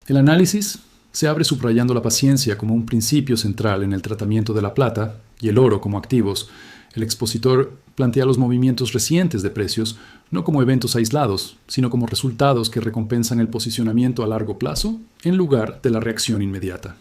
El análisis se abre subrayando la paciencia como un principio central en el tratamiento de la plata y el oro como activos. El expositor plantea los movimientos recientes de precios no como eventos aislados, sino como resultados que recompensan el posicionamiento a largo plazo en lugar de la reacción inmediata.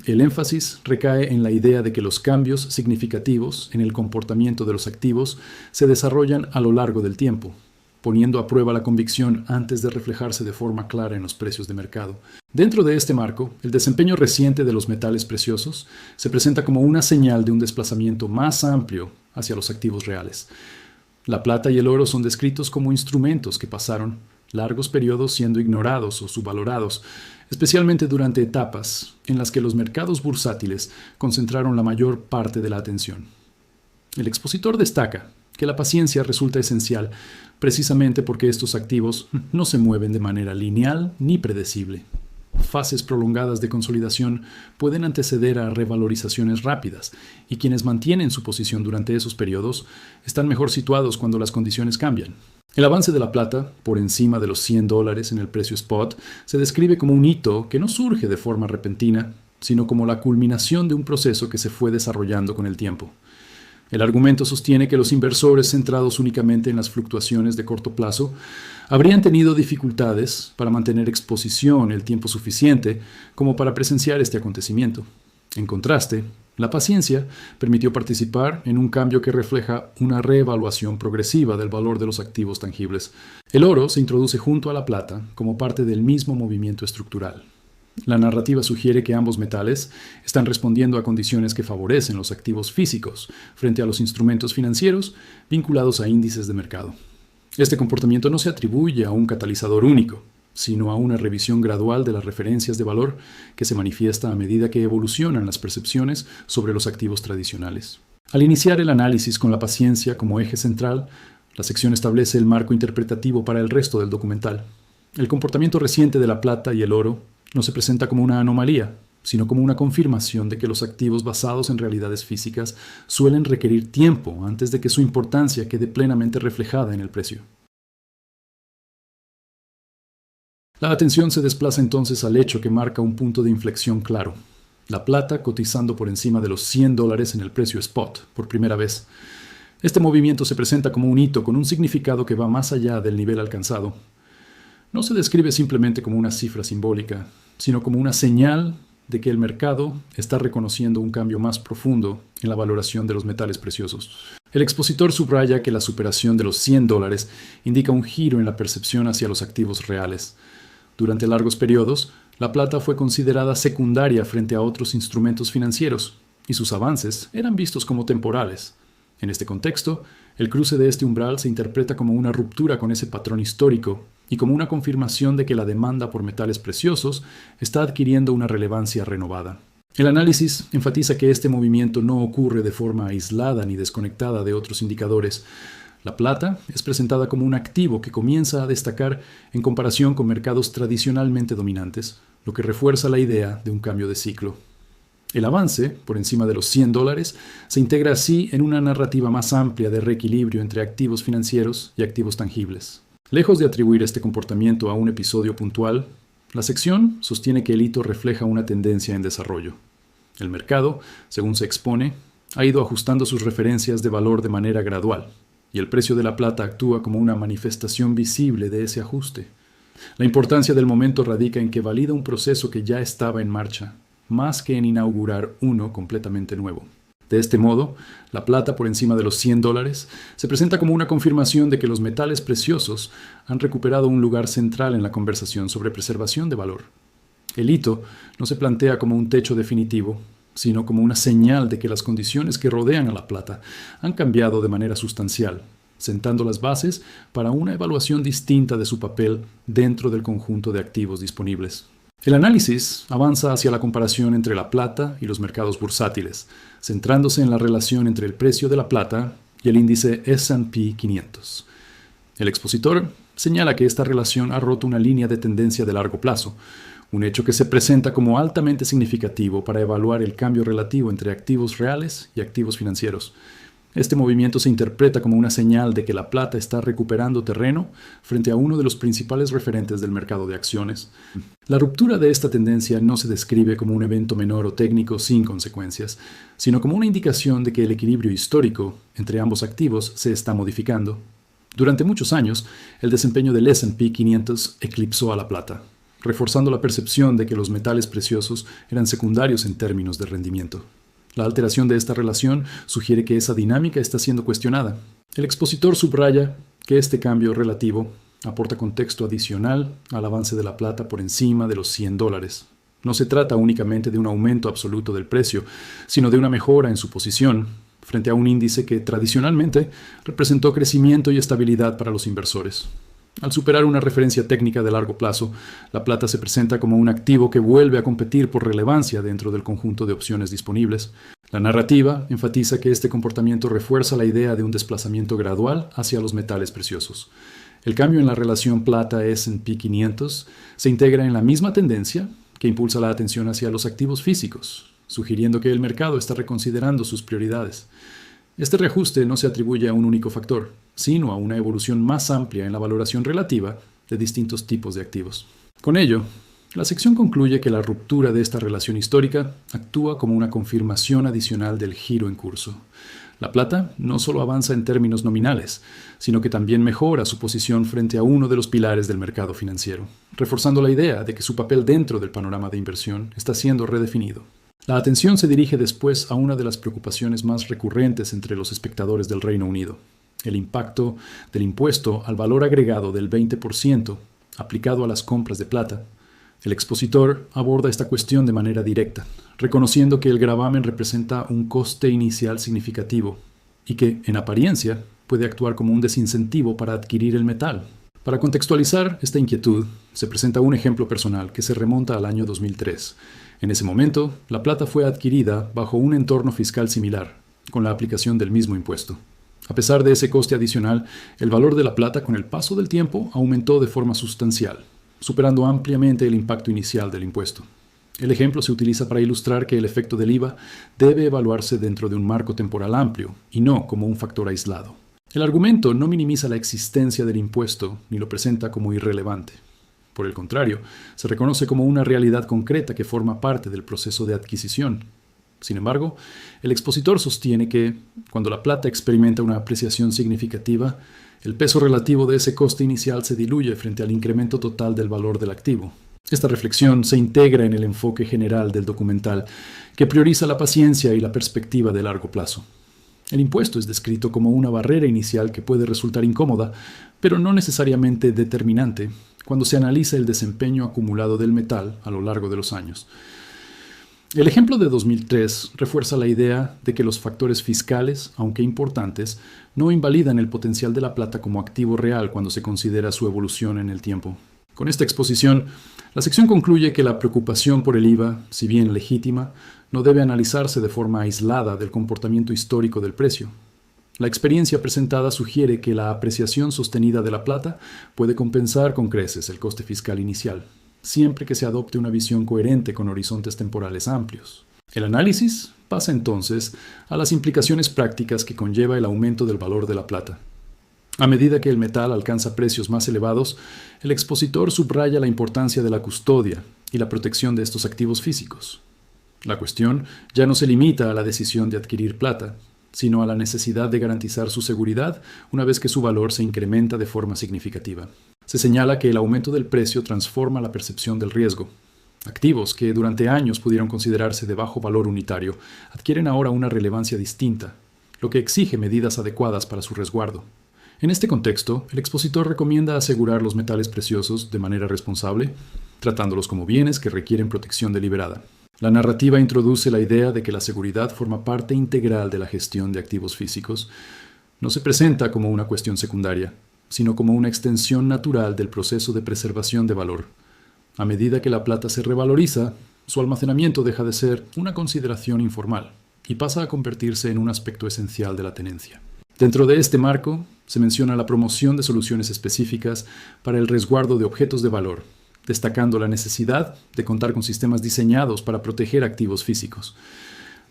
El énfasis recae en la idea de que los cambios significativos en el comportamiento de los activos se desarrollan a lo largo del tiempo, poniendo a prueba la convicción antes de reflejarse de forma clara en los precios de mercado. Dentro de este marco, el desempeño reciente de los metales preciosos se presenta como una señal de un desplazamiento más amplio hacia los activos reales. La plata y el oro son descritos como instrumentos que pasaron largos periodos siendo ignorados o subvalorados, especialmente durante etapas en las que los mercados bursátiles concentraron la mayor parte de la atención. El expositor destaca que la paciencia resulta esencial precisamente porque estos activos no se mueven de manera lineal ni predecible. Fases prolongadas de consolidación pueden anteceder a revalorizaciones rápidas, y quienes mantienen su posición durante esos periodos están mejor situados cuando las condiciones cambian. El avance de la plata, por encima de los $100 en el precio spot, se describe como un hito que no surge de forma repentina, sino como la culminación de un proceso que se fue desarrollando con el tiempo. El argumento sostiene que los inversores centrados únicamente en las fluctuaciones de corto plazo habrían tenido dificultades para mantener exposición el tiempo suficiente como para presenciar este acontecimiento. En contraste, la paciencia permitió participar en un cambio que refleja una reevaluación progresiva del valor de los activos tangibles. El oro se introduce junto a la plata como parte del mismo movimiento estructural. La narrativa sugiere que ambos metales están respondiendo a condiciones que favorecen los activos físicos frente a los instrumentos financieros vinculados a índices de mercado. Este comportamiento no se atribuye a un catalizador único, sino a una revisión gradual de las referencias de valor que se manifiesta a medida que evolucionan las percepciones sobre los activos tradicionales. Al iniciar el análisis con la paciencia como eje central, la sección establece el marco interpretativo para el resto del documental. El comportamiento reciente de la plata y el oro no se presenta como una anomalía, sino como una confirmación de que los activos basados en realidades físicas suelen requerir tiempo antes de que su importancia quede plenamente reflejada en el precio. La atención se desplaza entonces al hecho que marca un punto de inflexión claro: la plata cotizando por encima de los $100 en el precio spot por primera vez. Este movimiento se presenta como un hito con un significado que va más allá del nivel alcanzado. No se describe simplemente como una cifra simbólica, sino como una señal de que el mercado está reconociendo un cambio más profundo en la valoración de los metales preciosos. El expositor subraya que la superación de los $100 indica un giro en la percepción hacia los activos reales. Durante largos periodos, la plata fue considerada secundaria frente a otros instrumentos financieros, y sus avances eran vistos como temporales. En este contexto, el cruce de este umbral se interpreta como una ruptura con ese patrón histórico y como una confirmación de que la demanda por metales preciosos está adquiriendo una relevancia renovada. El análisis enfatiza que este movimiento no ocurre de forma aislada ni desconectada de otros indicadores. La plata es presentada como un activo que comienza a destacar en comparación con mercados tradicionalmente dominantes, lo que refuerza la idea de un cambio de ciclo. El avance, por encima de los $100, se integra así en una narrativa más amplia de reequilibrio entre activos financieros y activos tangibles. Lejos de atribuir este comportamiento a un episodio puntual, la sección sostiene que el hito refleja una tendencia en desarrollo. El mercado, según se expone, ha ido ajustando sus referencias de valor de manera gradual, y el precio de la plata actúa como una manifestación visible de ese ajuste. La importancia del momento radica en que valida un proceso que ya estaba en marcha, más que en inaugurar uno completamente nuevo. De este modo, la plata por encima de los $100 se presenta como una confirmación de que los metales preciosos han recuperado un lugar central en la conversación sobre preservación de valor. El hito no se plantea como un techo definitivo, sino como una señal de que las condiciones que rodean a la plata han cambiado de manera sustancial, sentando las bases para una evaluación distinta de su papel dentro del conjunto de activos disponibles. El análisis avanza hacia la comparación entre la plata y los mercados bursátiles, centrándose en la relación entre el precio de la plata y el índice S&P 500. El expositor señala que esta relación ha roto una línea de tendencia de largo plazo, un hecho que se presenta como altamente significativo para evaluar el cambio relativo entre activos reales y activos financieros. Este movimiento se interpreta como una señal de que la plata está recuperando terreno frente a uno de los principales referentes del mercado de acciones. La ruptura de esta tendencia no se describe como un evento menor o técnico sin consecuencias, sino como una indicación de que el equilibrio histórico entre ambos activos se está modificando. Durante muchos años, el desempeño del S&P 500 eclipsó a la plata, reforzando la percepción de que los metales preciosos eran secundarios en términos de rendimiento. La alteración de esta relación sugiere que esa dinámica está siendo cuestionada. El expositor subraya que este cambio relativo aporta contexto adicional al avance de la plata por encima de los $100. No se trata únicamente de un aumento absoluto del precio, sino de una mejora en su posición frente a un índice que tradicionalmente representó crecimiento y estabilidad para los inversores. Al superar una referencia técnica de largo plazo, la plata se presenta como un activo que vuelve a competir por relevancia dentro del conjunto de opciones disponibles. La narrativa enfatiza que este comportamiento refuerza la idea de un desplazamiento gradual hacia los metales preciosos. El cambio en la relación plata-S&P 500 se integra en la misma tendencia que impulsa la atención hacia los activos físicos, sugiriendo que el mercado está reconsiderando sus prioridades. Este reajuste no se atribuye a un único factor, sino a una evolución más amplia en la valoración relativa de distintos tipos de activos. Con ello, la sección concluye que la ruptura de esta relación histórica actúa como una confirmación adicional del giro en curso. La plata no solo avanza en términos nominales, sino que también mejora su posición frente a uno de los pilares del mercado financiero, reforzando la idea de que su papel dentro del panorama de inversión está siendo redefinido. La atención se dirige después a una de las preocupaciones más recurrentes entre los espectadores del Reino Unido: el impacto del impuesto al valor agregado del 20% aplicado a las compras de plata. El expositor aborda esta cuestión de manera directa, reconociendo que el gravamen representa un coste inicial significativo y que, en apariencia, puede actuar como un desincentivo para adquirir el metal. Para contextualizar esta inquietud, se presenta un ejemplo personal que se remonta al año 2003. En ese momento, la plata fue adquirida bajo un entorno fiscal similar, con la aplicación del mismo impuesto. A pesar de ese coste adicional, el valor de la plata con el paso del tiempo aumentó de forma sustancial, superando ampliamente el impacto inicial del impuesto. El ejemplo se utiliza para ilustrar que el efecto del IVA debe evaluarse dentro de un marco temporal amplio y no como un factor aislado. El argumento no minimiza la existencia del impuesto ni lo presenta como irrelevante. Por el contrario, se reconoce como una realidad concreta que forma parte del proceso de adquisición. Sin embargo, el expositor sostiene que, cuando la plata experimenta una apreciación significativa, el peso relativo de ese coste inicial se diluye frente al incremento total del valor del activo. Esta reflexión se integra en el enfoque general del documental, que prioriza la paciencia y la perspectiva de largo plazo. El impuesto es descrito como una barrera inicial que puede resultar incómoda, pero no necesariamente determinante, cuando se analiza el desempeño acumulado del metal a lo largo de los años. El ejemplo de 2003 refuerza la idea de que los factores fiscales, aunque importantes, no invalidan el potencial de la plata como activo real cuando se considera su evolución en el tiempo. Con esta exposición, la sección concluye que la preocupación por el IVA, si bien legítima, no debe analizarse de forma aislada del comportamiento histórico del precio. La experiencia presentada sugiere que la apreciación sostenida de la plata puede compensar con creces el coste fiscal inicial, siempre que se adopte una visión coherente con horizontes temporales amplios. El análisis pasa entonces a las implicaciones prácticas que conlleva el aumento del valor de la plata. A medida que el metal alcanza precios más elevados, el expositor subraya la importancia de la custodia y la protección de estos activos físicos. La cuestión ya no se limita a la decisión de adquirir plata, sino a la necesidad de garantizar su seguridad una vez que su valor se incrementa de forma significativa. Se señala que el aumento del precio transforma la percepción del riesgo. Activos que durante años pudieron considerarse de bajo valor unitario adquieren ahora una relevancia distinta, lo que exige medidas adecuadas para su resguardo. En este contexto, el expositor recomienda asegurar los metales preciosos de manera responsable, tratándolos como bienes que requieren protección deliberada. La narrativa introduce la idea de que la seguridad forma parte integral de la gestión de activos físicos. No se presenta como una cuestión secundaria, sino como una extensión natural del proceso de preservación de valor. A medida que la plata se revaloriza, su almacenamiento deja de ser una consideración informal y pasa a convertirse en un aspecto esencial de la tenencia. Dentro de este marco, se menciona la promoción de soluciones específicas para el resguardo de objetos de valor, destacando la necesidad de contar con sistemas diseñados para proteger activos físicos.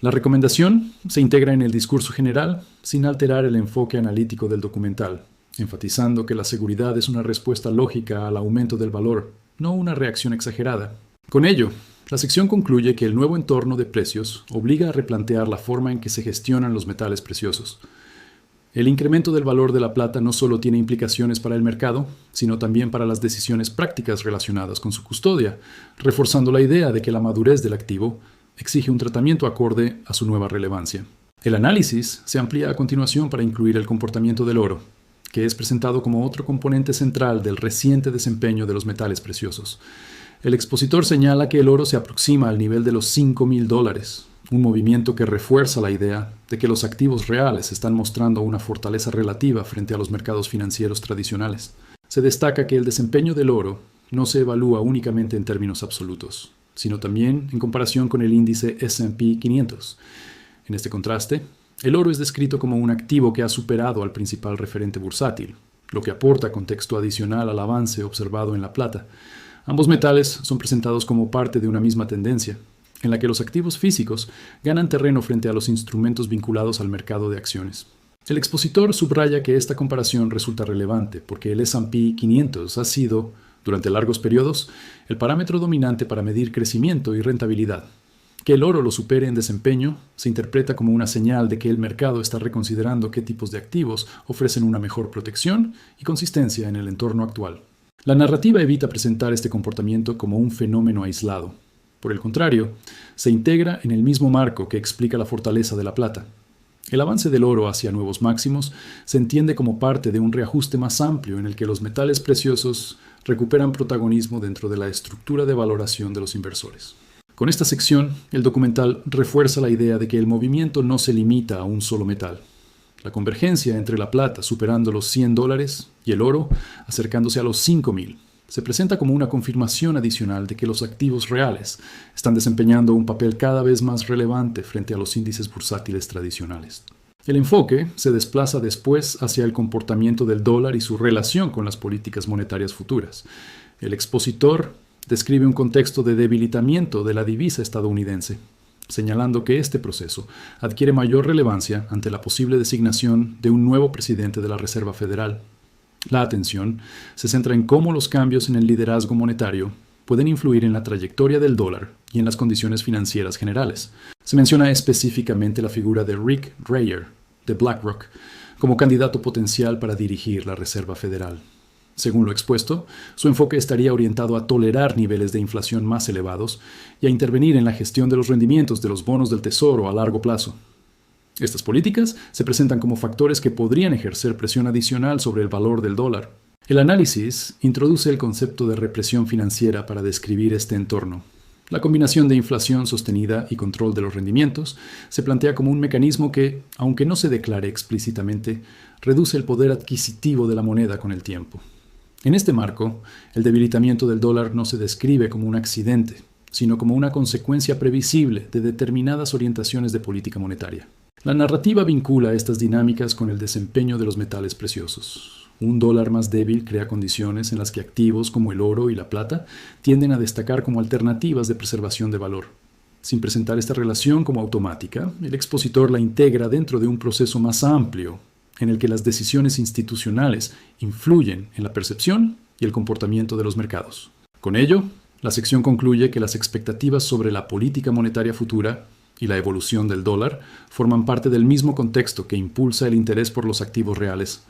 La recomendación se integra en el discurso general sin alterar el enfoque analítico del documental, enfatizando que la seguridad es una respuesta lógica al aumento del valor, no una reacción exagerada. Con ello, la sección concluye que el nuevo entorno de precios obliga a replantear la forma en que se gestionan los metales preciosos. El incremento del valor de la plata no solo tiene implicaciones para el mercado, sino también para las decisiones prácticas relacionadas con su custodia, reforzando la idea de que la madurez del activo exige un tratamiento acorde a su nueva relevancia. El análisis se amplía a continuación para incluir el comportamiento del oro, que es presentado como otro componente central del reciente desempeño de los metales preciosos. El expositor señala que el oro se aproxima al nivel de los $5,000, un movimiento que refuerza la idea de que los activos reales están mostrando una fortaleza relativa frente a los mercados financieros tradicionales. Se destaca que el desempeño del oro no se evalúa únicamente en términos absolutos, sino también en comparación con el índice S&P 500. En este contraste, el oro es descrito como un activo que ha superado al principal referente bursátil, lo que aporta contexto adicional al avance observado en la plata. Ambos metales son presentados como parte de una misma tendencia, en la que los activos físicos ganan terreno frente a los instrumentos vinculados al mercado de acciones. El expositor subraya que esta comparación resulta relevante porque el S&P 500 ha sido, durante largos periodos, el parámetro dominante para medir crecimiento y rentabilidad. Que el oro lo supere en desempeño se interpreta como una señal de que el mercado está reconsiderando qué tipos de activos ofrecen una mejor protección y consistencia en el entorno actual. La narrativa evita presentar este comportamiento como un fenómeno aislado. Por el contrario, se integra en el mismo marco que explica la fortaleza de la plata. El avance del oro hacia nuevos máximos se entiende como parte de un reajuste más amplio en el que los metales preciosos recuperan protagonismo dentro de la estructura de valoración de los inversores. Con esta sección, el documental refuerza la idea de que el movimiento no se limita a un solo metal. La convergencia entre la plata superando los $100 y el oro acercándose a los 5,000 se presenta como una confirmación adicional de que los activos reales están desempeñando un papel cada vez más relevante frente a los índices bursátiles tradicionales. El enfoque se desplaza después hacia el comportamiento del dólar y su relación con las políticas monetarias futuras. El expositor describe un contexto de debilitamiento de la divisa estadounidense, señalando que este proceso adquiere mayor relevancia ante la posible designación de un nuevo presidente de la Reserva Federal. La atención se centra en cómo los cambios en el liderazgo monetario pueden influir en la trayectoria del dólar y en las condiciones financieras generales. Se menciona específicamente la figura de Rick Dreyer, de BlackRock, como candidato potencial para dirigir la Reserva Federal. Según lo expuesto, su enfoque estaría orientado a tolerar niveles de inflación más elevados y a intervenir en la gestión de los rendimientos de los bonos del Tesoro a largo plazo. Estas políticas se presentan como factores que podrían ejercer presión adicional sobre el valor del dólar. El análisis introduce el concepto de represión financiera para describir este entorno. La combinación de inflación sostenida y control de los rendimientos se plantea como un mecanismo que, aunque no se declare explícitamente, reduce el poder adquisitivo de la moneda con el tiempo. En este marco, el debilitamiento del dólar no se describe como un accidente, sino como una consecuencia previsible de determinadas orientaciones de política monetaria. La narrativa vincula estas dinámicas con el desempeño de los metales preciosos. Un dólar más débil crea condiciones en las que activos como el oro y la plata tienden a destacar como alternativas de preservación de valor. Sin presentar esta relación como automática, el expositor la integra dentro de un proceso más amplio en el que las decisiones institucionales influyen en la percepción y el comportamiento de los mercados. Con ello, la sección concluye que las expectativas sobre la política monetaria futura y la evolución del dólar forman parte del mismo contexto que impulsa el interés por los activos reales.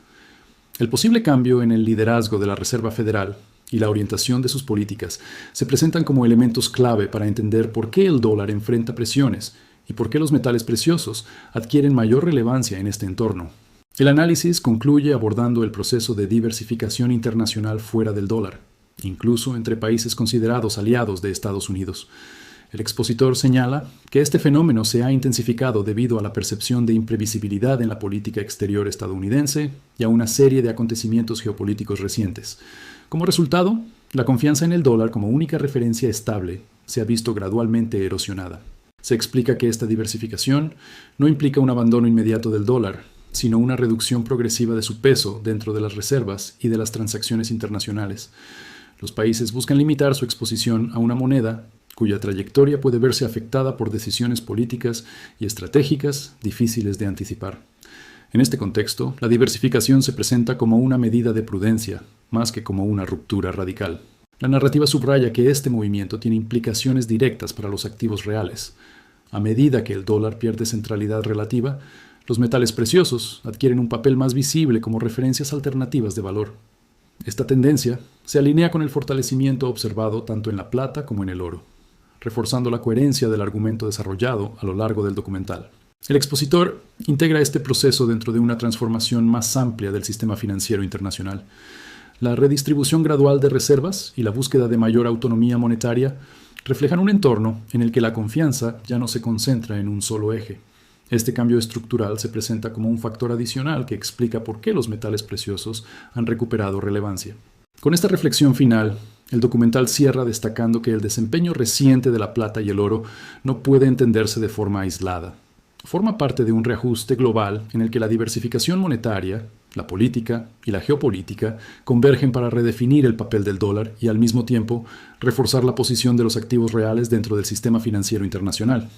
El posible cambio en el liderazgo de la Reserva Federal y la orientación de sus políticas se presentan como elementos clave para entender por qué el dólar enfrenta presiones y por qué los metales preciosos adquieren mayor relevancia en este entorno. El análisis concluye abordando el proceso de diversificación internacional fuera del dólar, incluso entre países considerados aliados de Estados Unidos. El expositor señala que este fenómeno se ha intensificado debido a la percepción de imprevisibilidad en la política exterior estadounidense y a una serie de acontecimientos geopolíticos recientes. Como resultado, la confianza en el dólar como única referencia estable se ha visto gradualmente erosionada. Se explica que esta diversificación no implica un abandono inmediato del dólar, sino una reducción progresiva de su peso dentro de las reservas y de las transacciones internacionales. Los países buscan limitar su exposición a una moneda cuya trayectoria puede verse afectada por decisiones políticas y estratégicas difíciles de anticipar. En este contexto, la diversificación se presenta como una medida de prudencia, más que como una ruptura radical. La narrativa subraya que este movimiento tiene implicaciones directas para los activos reales. A medida que el dólar pierde centralidad relativa, los metales preciosos adquieren un papel más visible como referencias alternativas de valor. Esta tendencia se alinea con el fortalecimiento observado tanto en la plata como en el oro, reforzando la coherencia del argumento desarrollado a lo largo del documental. El expositor integra este proceso dentro de una transformación más amplia del sistema financiero internacional. La redistribución gradual de reservas y la búsqueda de mayor autonomía monetaria reflejan un entorno en el que la confianza ya no se concentra en un solo eje. Este cambio estructural se presenta como un factor adicional que explica por qué los metales preciosos han recuperado relevancia. Con esta reflexión final, el documental cierra destacando que el desempeño reciente de la plata y el oro no puede entenderse de forma aislada. Forma parte de un reajuste global en el que la diversificación monetaria, la política y la geopolítica convergen para redefinir el papel del dólar y al mismo tiempo reforzar la posición de los activos reales dentro del sistema financiero internacional.